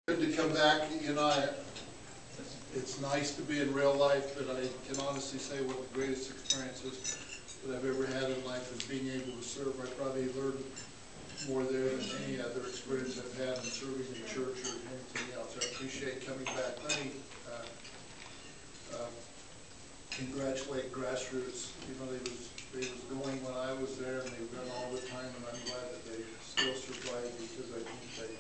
Good to come back. It's nice to be in real life, but I can honestly say one of the greatest experiences that I've ever had in life is being able to serve. I probably learned more there than any other experience I've had in serving the church or anything else. I appreciate coming back. Let me congratulate Grassroots. They was going when I was there, and they've done all the time, and I'm glad that they still survive because I think they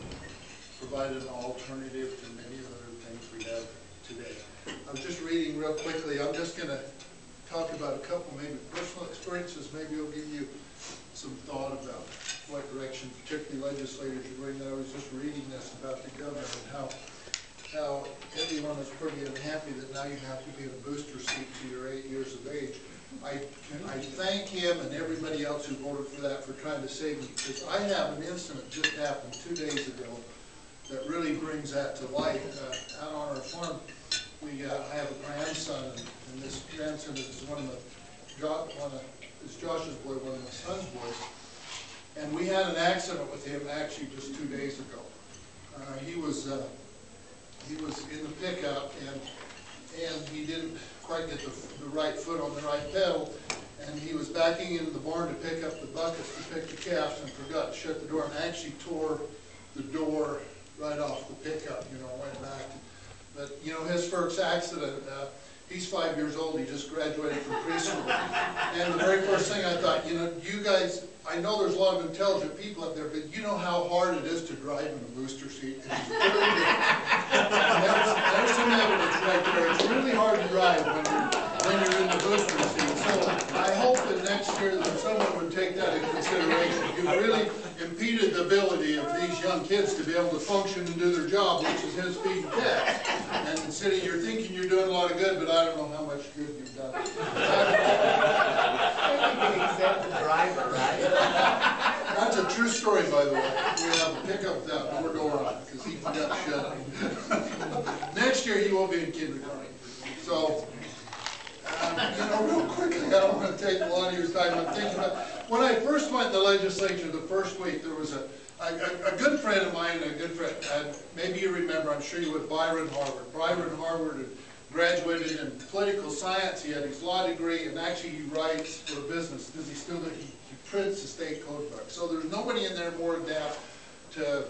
provided an alternative to many of the other things we have today. I was just reading real quickly. I'm just going to talk about a couple maybe personal experiences. Maybe it'll give you some thought about what direction particularly legislators are going. I was just reading this about the governor and how everyone is pretty unhappy that now you have to be in a booster seat till you're 8 years of age. I thank him and everybody else who voted for that for trying to save me, because I have an incident just happened 2 days ago that really brings that to light. Out on our farm, I have a grandson, and this grandson is Josh's boy, one of my son's boys, and we had an accident with him actually just 2 days ago. He was in the pickup, and he didn't quite get the right foot on the right pedal, and he was backing into the barn to pick up the buckets to pick the calves and forgot to shut the door and actually tore the door right off the pickup, went back. But, his first accident, he's 5 years old, he just graduated from preschool. And the very first thing I thought, you guys, I know there's a lot of intelligent people up there, but you know how hard it is to drive in a booster seat. It's very there's some evidence right there. It's really hard to drive when you're in the booster seat. So I hope that next year that someone would take that into consideration. You've really impeded the ability of these young kids to be able to function and do their job, which is his feeding calves. And instead of you're thinking you're doing a lot of good, but I don't know how much good you've done. Except the driver, right? That's a true story, by the way. We have a pickup without the door on it because he forgot to shut it. Next year he will be in kindergarten. So, real quickly, I don't want to take a lot of your time. I'm thinking about when I first went to the legislature the first week. There was a good friend of mine, maybe you remember. I'm sure you would. Byron Harvard. Byron Harvard had graduated in political science. He had his law degree, and actually he writes for a business because he prints the state code book. So there's nobody in there more adept to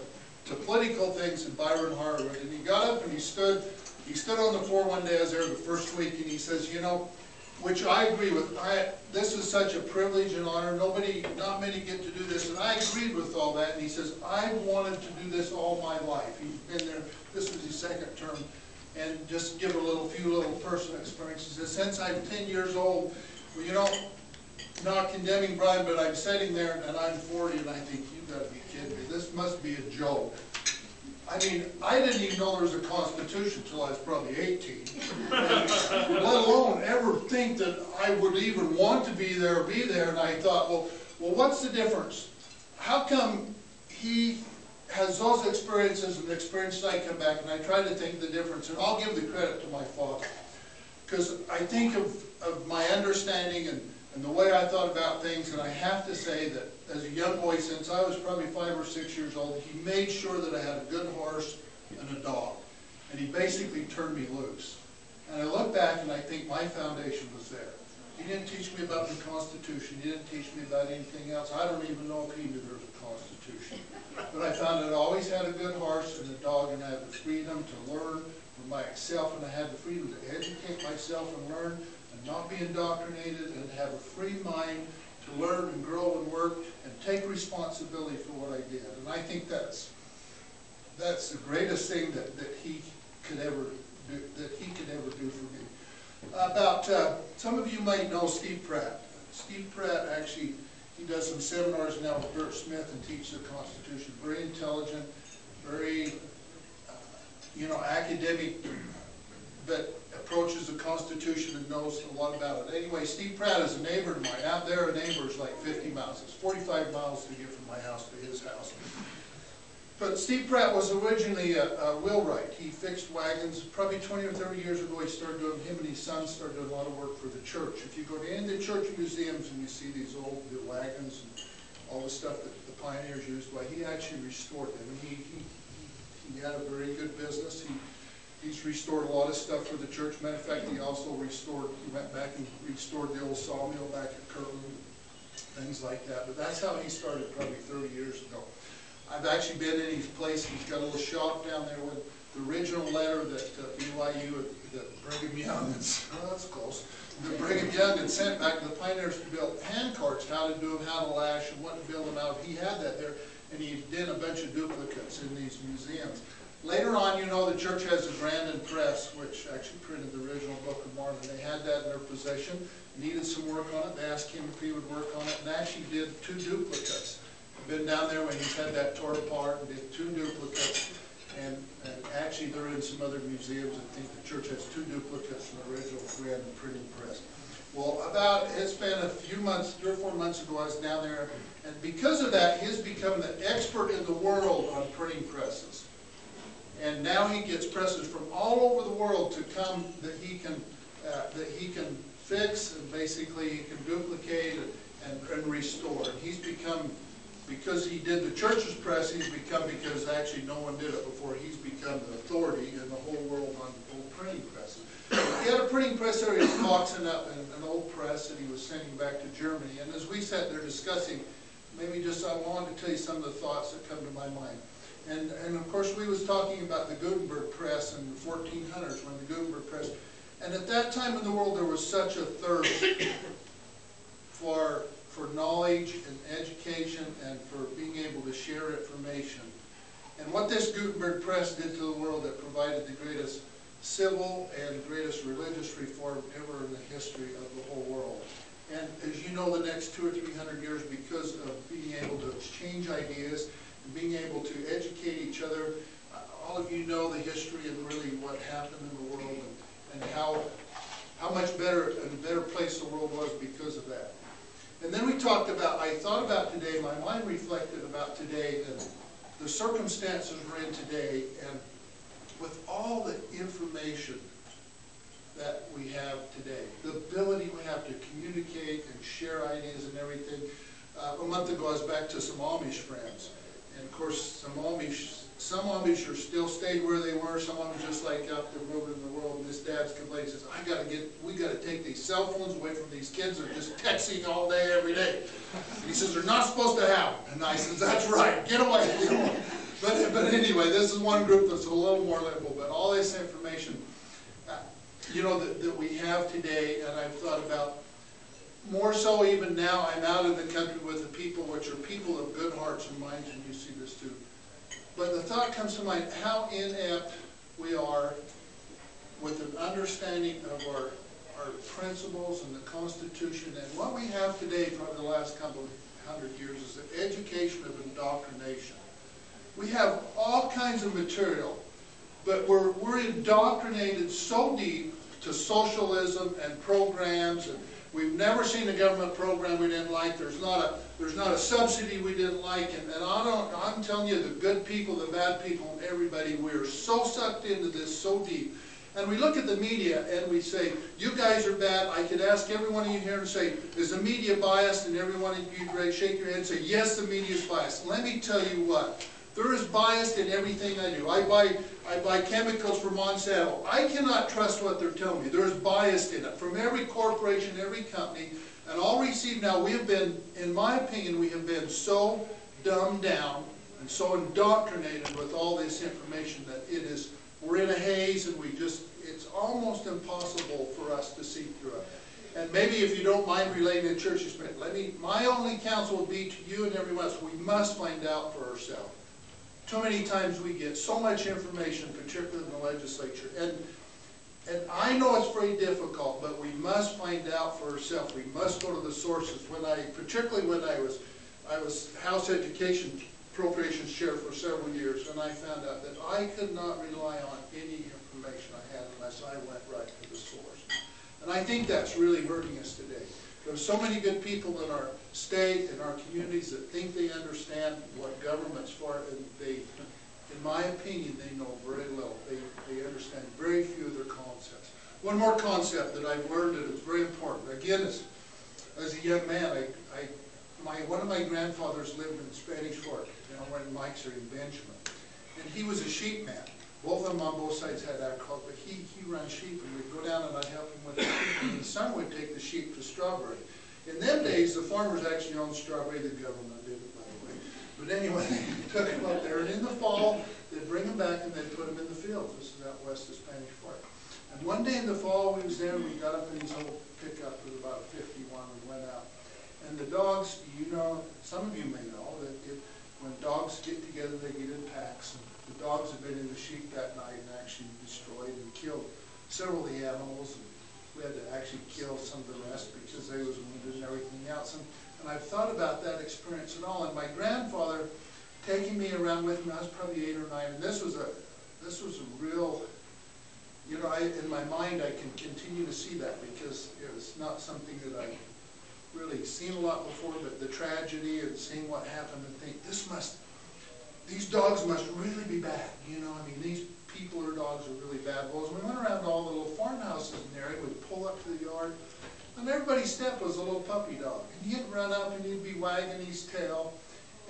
political things than Byron Harvard. And he got up and he stood on the floor one day. I was there the first week, and he says, which I agree with. This is such a privilege and honor. Not many get to do this, and I agreed with all that. And he says, I wanted to do this all my life. He's been there. This was his second term. And just give a few little personal experiences. Since I'm 10 years old, not condemning Brian, but I'm sitting there and I'm 40, and I think, you've got to be kidding me. This must be a joke. I mean, I didn't even know there was a Constitution until I was probably 18. Let alone ever think that I would even want to be there. And I thought, well, what's the difference? How come he has those experiences and the experiences I come back, and I try to think of the difference, and I'll give the credit to my father. Because I think of my understanding and the way I thought about things, and I have to say that as a young boy, since I was probably 5 or 6 years old, he made sure that I had a good horse and a dog. And he basically turned me loose. And I look back and I think my foundation was there. He didn't teach me about the Constitution. He didn't teach me about anything else. I don't even know if he knew there was a Constitution. But I found that I always had a good horse and a dog, and I had the freedom to learn for myself, and I had the freedom to educate myself and learn and not be indoctrinated, and have a free mind to learn and grow and work and take responsibility for what I did. And I think that's the greatest thing that he could ever do for me. Some of you might know Steve Pratt. Steve Pratt actually, he does some seminars now with Bert Smith and teaches the Constitution. Very intelligent, very academic, but approaches the Constitution and knows a lot about it. Anyway, Steve Pratt is a neighbor of mine. Out there, a neighbor is like 50 miles. It's 45 miles to get from my house to his house. But Steve Pratt was originally a Bill Wright. He fixed wagons. Probably 20 or 30 years ago, him and his son started doing a lot of work for the church. If you go to any of the church museums and you see these old wagons and all the stuff that the pioneers used, he actually restored them. And he He had a very good business. He's restored a lot of stuff for the church. Matter of fact, he went back and restored the old sawmill back at Kirtland, things like that. But that's how he started probably 30 years ago. I've actually been in his place. He's got a little shop down there with the original letter that BYU, that Brigham Young, that's close, that Brigham Young had sent back to the pioneers to build hand carts, how to do them, how to lash, and what to build them out. He had that there, and he did a bunch of duplicates in these museums. Later on, you know, the church has a Grandin press, which actually printed the original Book of Mormon. They had that in their possession, needed some work on it. They asked him if he would work on it, and actually did 2 duplicates. I've been down there when he's had that tore apart and did 2 duplicates. And actually, they're in some other museums. I think the church has 2 duplicates from the original Grandin printing press. Well, it's been a few months, 3 or 4 months ago, I was down there, and because of that, he's become the expert in the world on printing presses. And now he gets presses from all over the world to come that he can fix, and basically he can duplicate and restore. And he's become, because he did the church's press, he's become, because actually no one did it before, he's become the authority in the whole world on old printing presses. He had a printing press there. He was boxing up an old press that he was sending back to Germany. And as we sat there discussing, maybe just I wanted to tell you some of the thoughts that come to my mind. And of course we was talking about the Gutenberg press in the 1400s, when the Gutenberg press, and at that time in the world there was such a thirst for knowledge and education and for being able to share information. And what this Gutenberg press did to the world, it provided the greatest civil and greatest religious reform ever in the history of the whole world. And as you know, the next 200 or 300 years, because of being able to exchange ideas, being able to educate each other. All of you know the history and really what happened in the world, and how much better and a better place the world was because of that. And then we talked about, I thought about today, my mind reflected about today, and the circumstances we're in today, and with all the information that we have today, the ability we have to communicate and share ideas and everything. A month ago I was back to some Amish friends. And of course, some Amish are still stayed where they were. Some of them just like out there moving in the world. And this dad's complaining, says, we got to take these cell phones away from these kids. They're just texting all day, every day. And he says, they're not supposed to have them. And I says, that's right, get away. But anyway, this is one group that's a little more liberal. But all this information, you know, that we have today, and I've thought about, more so even now, I'm out in the country with the people, which are people of good hearts and minds, and you see this too. But the thought comes to mind, how inept we are with an understanding of our principles and the Constitution. And what we have today, probably the last couple of 100 years, is the education of indoctrination. We have all kinds of material, but we're indoctrinated so deep to socialism and programs, and we've never seen a government program we didn't like. There's not a subsidy we didn't like, and I'm telling you, the good people, the bad people, and everybody, we're so sucked into this so deep. And we look at the media and we say, you guys are bad. I could ask every one of you here and say, is the media biased? And every one of you shake your head and say, yes, the media is biased. Let me tell you what. There is bias in everything I do. I buy chemicals from Monsanto. I cannot trust what they're telling me. There's bias in it. From every corporation, every company, and all received now, we have been, in my opinion, we have been so dumbed down and so indoctrinated with all this information that we're in a haze, and it's almost impossible for us to see through it. And maybe if you don't mind relating to church experience, my only counsel would be to you and everyone else, we must find out for ourselves. Too many times we get so much information, particularly in the legislature. And I know it's very difficult, but we must find out for ourselves. We must go to the sources. Particularly when I was House Education Appropriations Chair for several years, and I found out that I could not rely on any information I had unless I went right to the source. And I think that's really hurting us today. There's so many good people in our state, in our communities, that think they understand what government's for, and in my opinion, they know very little. They understand very few of their concepts. One more concept that I've learned that is very important. Again, as a young man, one of my grandfathers lived in Spanish Fork, where Mike's are in Benjamin. and he was a sheep man. Both of them on both sides had agriculture, but he ran sheep, and we'd go down and I'd help him with the sheep, and in the summer we'd take the sheep to Strawberry. In them days, the farmers actually owned Strawberry, the government did it, by the way. But anyway, they took them up there, and in the fall, they'd bring them back and they'd put them in the fields. This is out west of Spanish Fork. And one day in the fall, we was there, and we got up in his old pickup, it was about a 51, we went out. And the dogs, you know, some of you may know, that when dogs get together, they get in packs. And the dogs had been in the sheep that night and actually destroyed and killed several of the animals. And we had to actually kill some of the rest because they was wounded and everything else. And I've thought about that experience and all. And my grandfather taking me around with him, I was probably 8 or 9, and this was a real, you know, in my mind I can continue to see that because it was not something that I've really seen a lot before, but the tragedy and seeing what happened and think, these dogs must really be bad, you know, I mean, these people or dogs are really bad. Well, as we went around all the little farmhouses in there, we'd pull up to the yard, and everybody's step was a little puppy dog. And he'd run up and he'd be wagging his tail,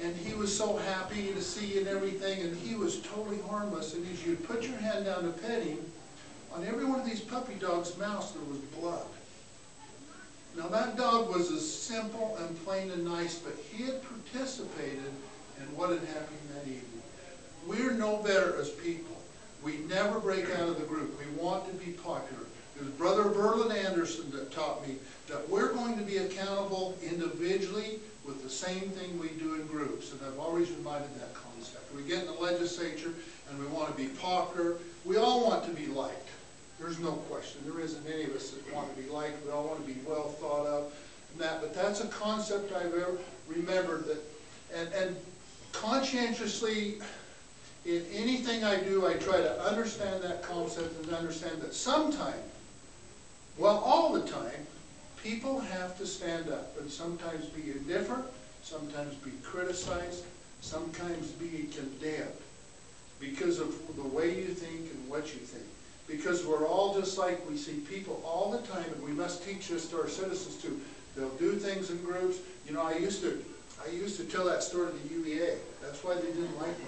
and he was so happy to see you and everything, and he was totally harmless. And as you'd put your hand down to pet him, on every one of these puppy dogs' mouths there was blood. Now that dog was as simple and plain and nice, but he had participated in what had happened that evening. We're no better as people. We never break out of the group. We want to be popular. It was Brother Verlin Anderson that taught me that we're going to be accountable individually with the same thing we do in groups. And I've always reminded that concept. We get in the legislature and we want to be popular. We all want to be liked. There's no question. There isn't any of us that want to be liked. We all want to be well thought of. And that, but that's a concept I've ever remembered that, and conscientiously, in anything I do, I try to understand that concept and understand that sometimes, well, all the time, people have to stand up and sometimes be indifferent, sometimes be criticized, sometimes be condemned because of the way you think and what you think. Because we're all just like, we see people all the time, and we must teach this to our citizens too. They'll do things in groups. You know, I used to tell that story to the UEA. That's why they didn't like me.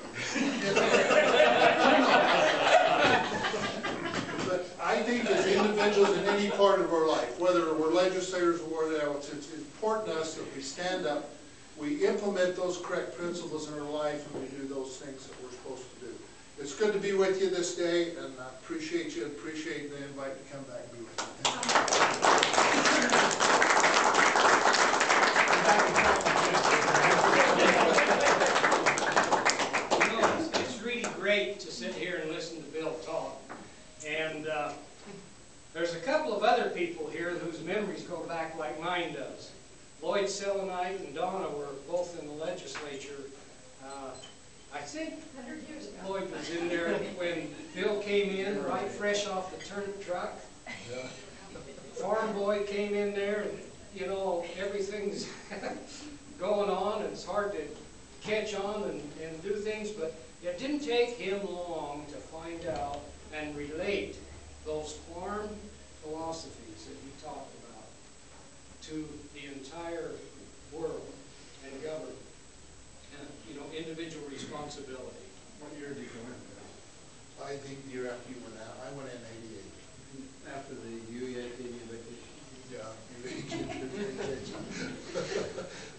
But I think as individuals in any part of our life, whether we're legislators or whatever else, it's important to us that we stand up, we implement those correct principles in our life, and we do those things that we're supposed to do. It's good to be with you this day, and I appreciate you, appreciate the invite to come back and be with you. You know, it's really great to sit here and listen to Bill talk. And there's a couple of other people here whose memories go back like mine does. Lloyd Selenite and Donna were both in the legislature. I think Lloyd was in there when Bill came in, right fresh off the turnip truck. Yeah. Farm boy came in there, and you know, everything's going on, and it's hard to catch on and do things, but it didn't take him long to find out and relate those farm philosophies that he talked about to the entire world and government. You know, individual responsibility. What year did you go in? I think the year after you went out. I went in '88. After the UEA gave you vacation? Yeah, I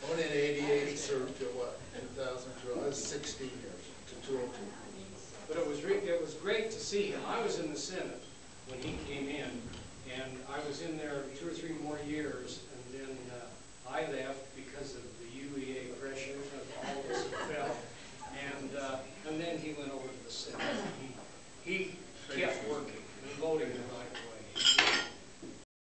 went in '88 and served till what? 2012. I was 16 years to 202. But it was great to see him. I was in the Senate when he came in, and I was in there 2 or 3 more years, and then I left because of